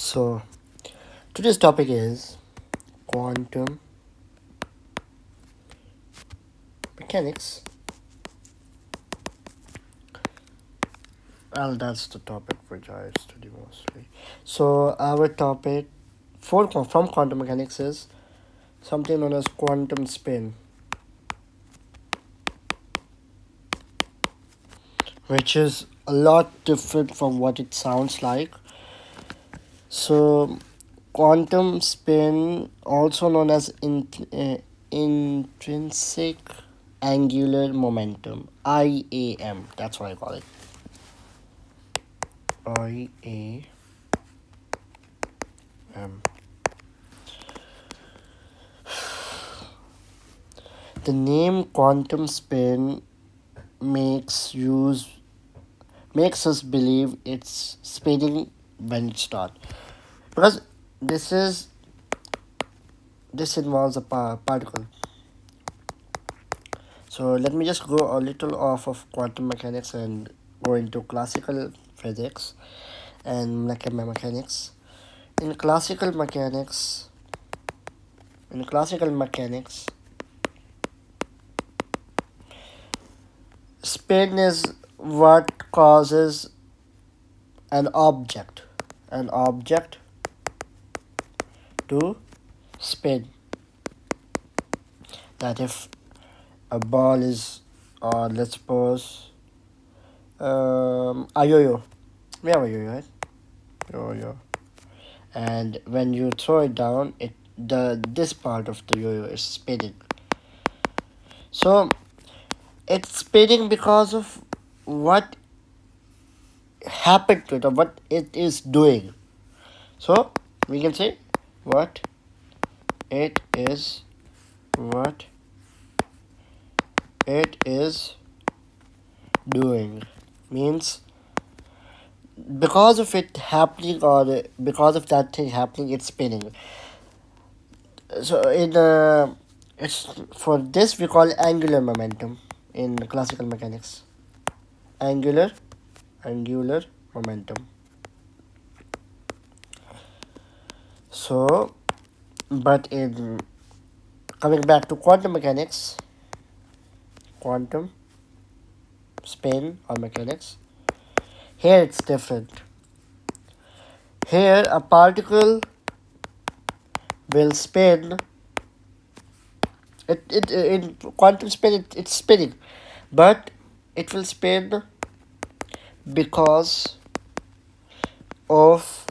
So today's topic is quantum mechanics. Well, that's the topic which I study mostly. So our topic from quantum mechanics is something known as quantum spin, which is a lot different from what it sounds like. So quantum spin, also known as intrinsic angular momentum, IAM, that's what I call it. IAM. The name quantum spin makes us believe it's spinning when it starts, because this involves a particle. So let me just go a little off of quantum mechanics and go into classical physics and mechanics. In classical mechanics, spin is what causes an object to spin. That if a ball is, or let's suppose, a yo-yo. We have a yo-yo, right? Yo-yo. And when you throw it down, this part of the yo-yo is spinning. So it's spinning because of what happened to it, or what it is doing. So we can say what it is doing means because of it happening, or because of that thing happening, it's spinning. So it's for this we call angular momentum in classical mechanics. Angular momentum. So, but in coming back to quantum mechanics, quantum spin or mechanics, here it's different. Here a particle will spin. In quantum spin it's spinning, but it will spin because of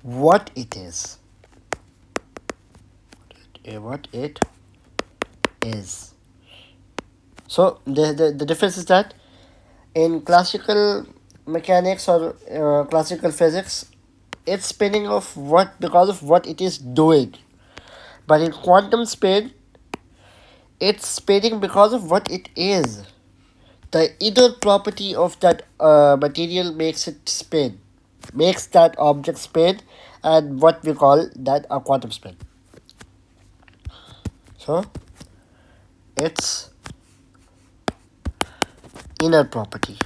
what it is. So the difference is that in classical mechanics or classical physics, it's spinning because of what it is doing. But in quantum spin, it's spinning because of what it is. The inner property of that material makes it spin, makes that object spin, and what we call that a quantum spin. So it's inner property.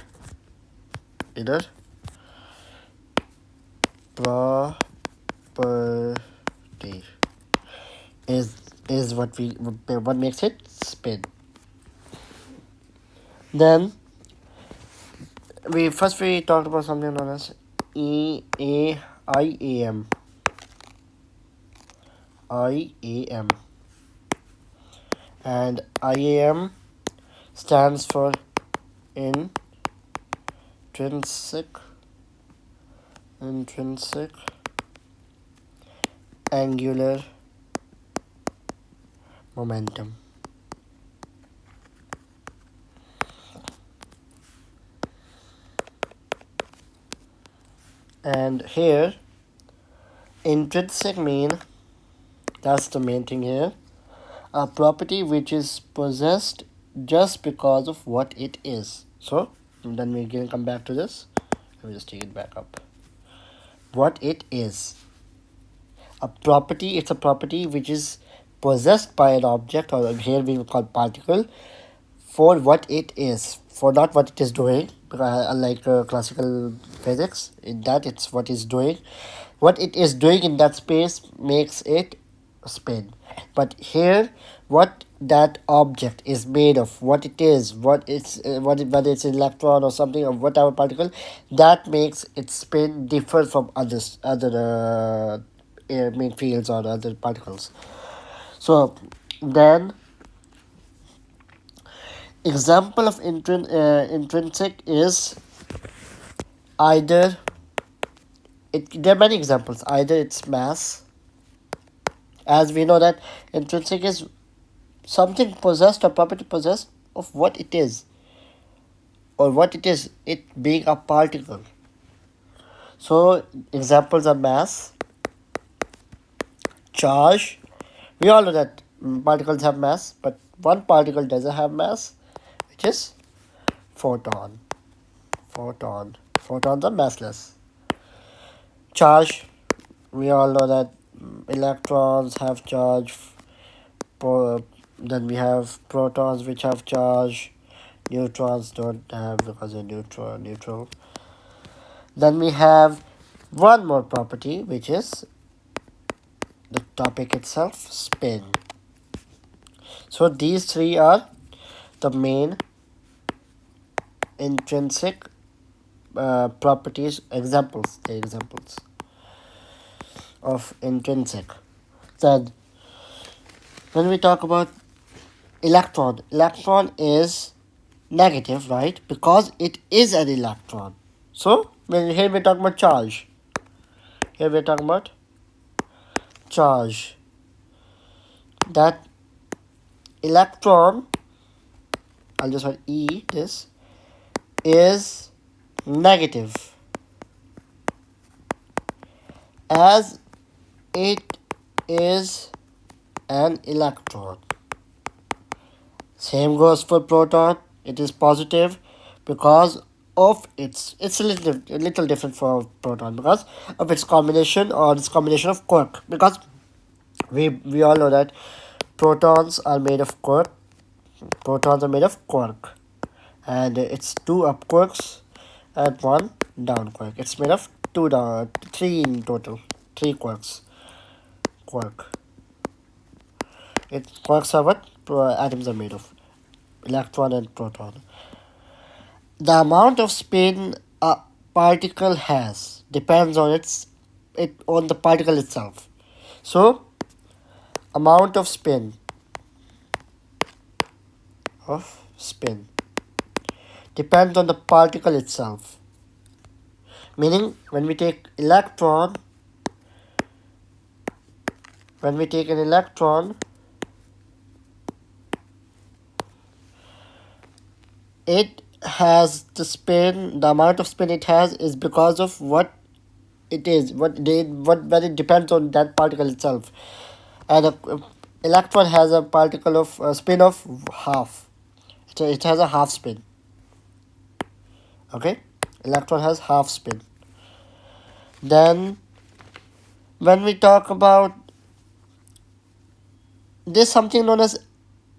Inner property is what makes it spin. Then we talked about something known as IAM. And IAM stands for intrinsic angular momentum. And here intrinsic mean, that's the main thing here, a property which is possessed just because of what it is. So then we can come back to this. Let me just take it back up. What it is. It's a property which is possessed by an object, or here we will call particle, for what it is, for not what it is doing. Unlike classical physics, in that it's what it's doing. what it is doing in that space makes it spin. But here, what that object is made of, what it is, whether it's an electron or something or whatever particle, that makes its spin differ from other main fields or other particles. So then, example of intrinsic is either there are many examples. Either it's mass, as we know that intrinsic is something possessed or property possessed of what it is, or what it is, it being a particle. So examples are mass, charge. We all know that particles have mass, but one particle doesn't have mass, which is photon. Photons are massless. Charge. We all know that electrons have charge. Then we have protons which have charge. Neutrons don't have because they're neutral. Then we have one more property, which is the topic itself, spin. So these three are the main intrinsic properties, examples of intrinsic. Then when we talk about electron is negative, right? Because it is an electron. So here we're talking about charge. That electron, I'll just write E, this is negative, as it is an electron. Same goes for proton. It is positive because of it's a little different for proton because of its combination of quark. Because we all know that protons are made of quark. And it's two up quarks and one down quark. It's made of three in total, three quarks. Quarks are what atoms are made of: electron and proton. The amount of spin a particle has depends on on the particle itself. So amount of spin depends on the particle itself. Meaning, when we take an electron, it has the amount of spin it has is because of what it is, whether it depends on that particle itself. And a electron has a particle of spin of half. It has a half spin. Okay, electron has half spin. Then when we talk about, there's something known as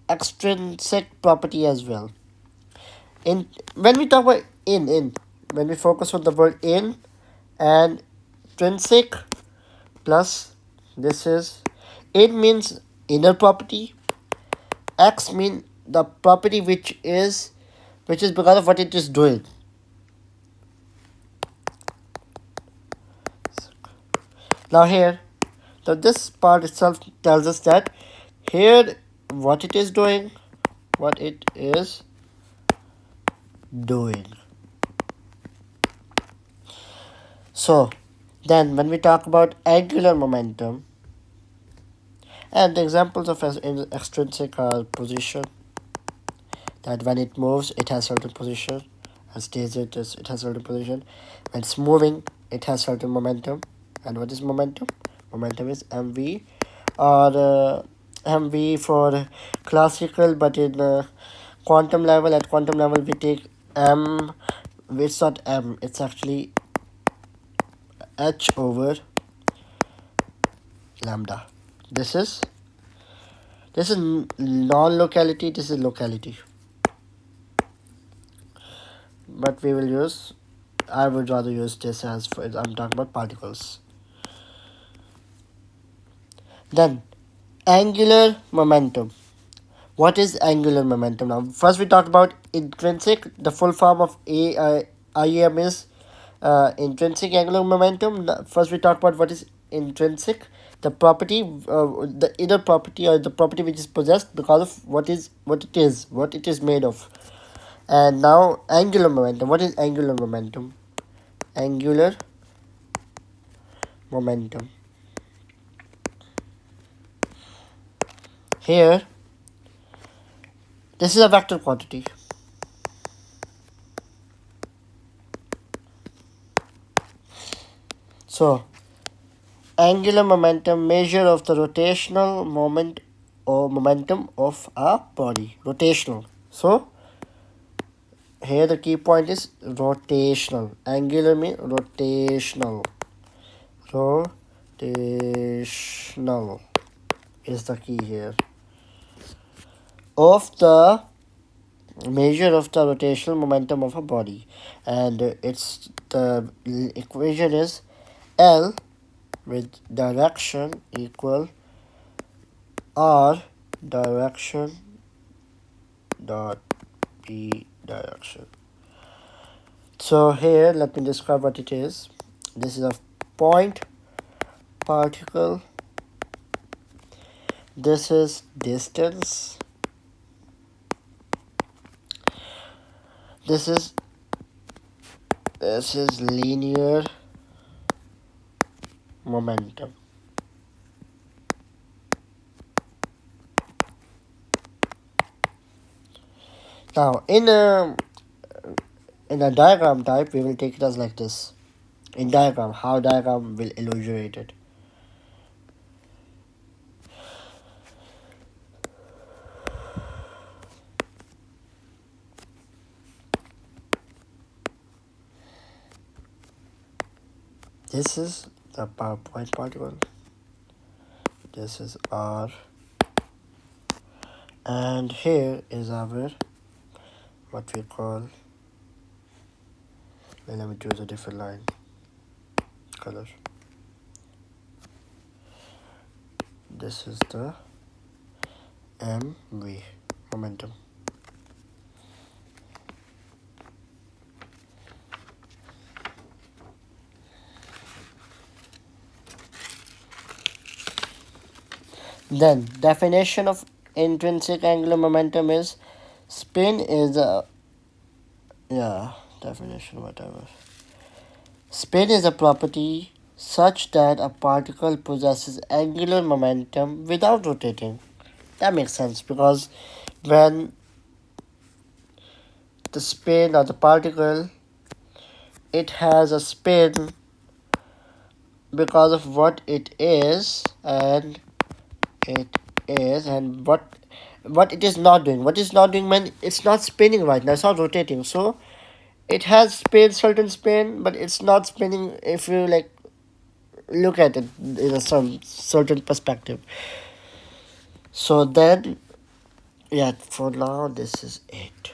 extrinsic property as well. When we talk about when we focus on the word in and intrinsic plus, this is, in means inner property, x mean the property which is because of what it is doing. Now here, so this part itself tells us that here what it is doing. So then when we talk about angular momentum, and the examples of extrinsic are position, that when it moves it has certain position, and stays it has certain position. When it's moving it has certain momentum. And what is momentum? Momentum is mv, or mv for classical, but in quantum level, we take m. It's not m, it's actually h over lambda. This is non-locality, this is locality, but I would rather use this as for, I'm talking about particles. Then angular momentum. What is angular momentum now? First, we talked about intrinsic. The full form of IEM is intrinsic angular momentum. First, we talked about what is intrinsic, the property, the inner property or the property which is possessed because of what it is made of. And now, angular momentum. What is angular momentum? Angular momentum. Here, this is a vector quantity. So, angular momentum, measure of the rotational moment or momentum of a body. Rotational. So, here the key point is rotational. Angular means rotational. Rotational is the key here. Of the measure of the rotational momentum of a body, and it's the equation is L with direction equal R direction dot P direction. So here let me describe what it is. This is a point particle. This is distance. This is linear momentum. Now in a diagram type, we will take it as like this. In diagram, how diagram will illustrate it. This is the point particle. This is R. And here is our, what we call, well, let me choose a different line, color. This is the MV, momentum. Then definition of intrinsic angular momentum is spin is a definition whatever. Spin is a property such that a particle possesses angular momentum without rotating. That makes sense because when the spin or the particle, it has a spin because of what it is and what it is not doing. What it's not doing when it's not spinning right now, it's not rotating. So it has certain spin, but it's not spinning if you like look at it in a some certain perspective. So then, yeah, for now this is it.